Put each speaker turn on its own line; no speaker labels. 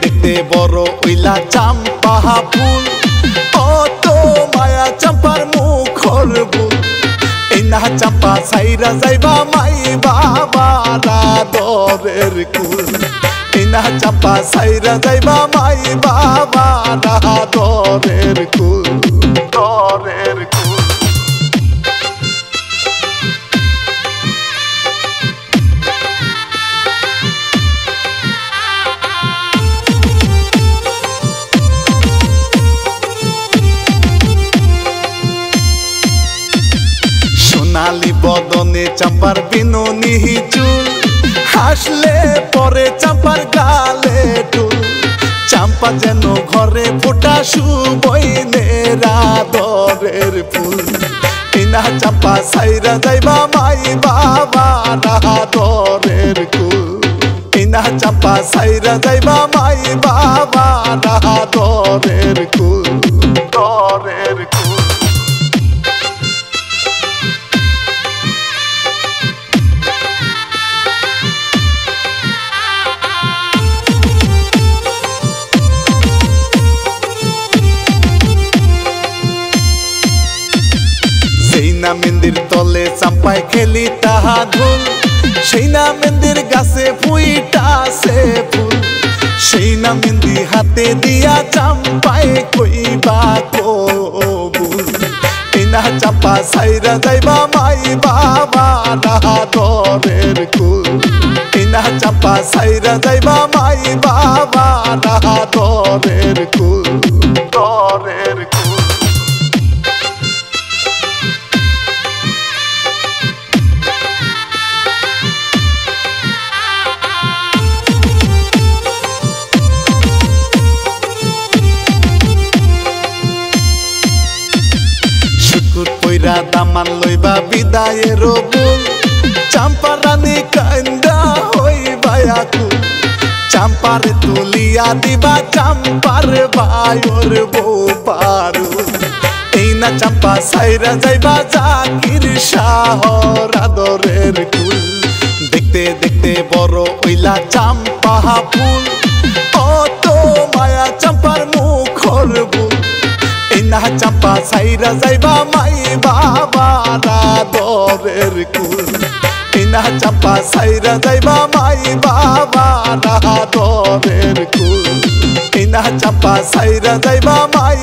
দেখতে বড় ওইলা চাম্পা ফুল কত মায়া চাম্পার মুখর বুল এই না চাম্পা সাইরা যাইবা মাই বাবারা দরের কুল এই না চাম্পা সাইরা যাইবা মাই বাবারা দরের কুল দরের কুল সোনালি বদনে চাম্পার বিনুনি চুল হাসলে পরে চাম্পার গালে টুল চাম্পা যেন ঘরে ফোটা সুবইনেরা দরের ফুল ইনা চাম্পা সাইরা যাইবা মাই বাবারা দরের কুল ইনা চাম্পা সাইরা যাইবা মাই বাবারা দরের কুল দরের কুল সেইনা মেন্দির তলে চাম্পায় খেলি তাহা ধুল সেইনা মেন্দির গাছে ফুইটাছে ফুল সেইনা মেন্দি হাতে দিয়া চাম্পায় কইবা কবুল এইনা চাম্পা সাইরা যাইবা মাই বাবারা দরের কুল এইনা চাম্পা সাইরা যাইবা মাই বাবারা দরের কুল দরের কুল দামান লইবা বিদায়ের বুল চাম্পা রানী কান্দা হইবা আকুল চাম্পার তুলিয়া দিবা চাম্পার বায়ুর বউ পারুল এই না চাম্পা সাইরা যাইবা জাকির শাহর আদরের কুল দেখতে দেখতে বড় ওইলা চাম্পা ফুল কত মায়া চাম্পার মুখর বুল ইনা চাম্পা সাইরা যাইবা মাই বাবারা দরের কুল ইনা চাম্পা সাইরা যাইবা মাই বাবারা দরের কুল ইনা চাম্পা সাইরা যাইবা মাই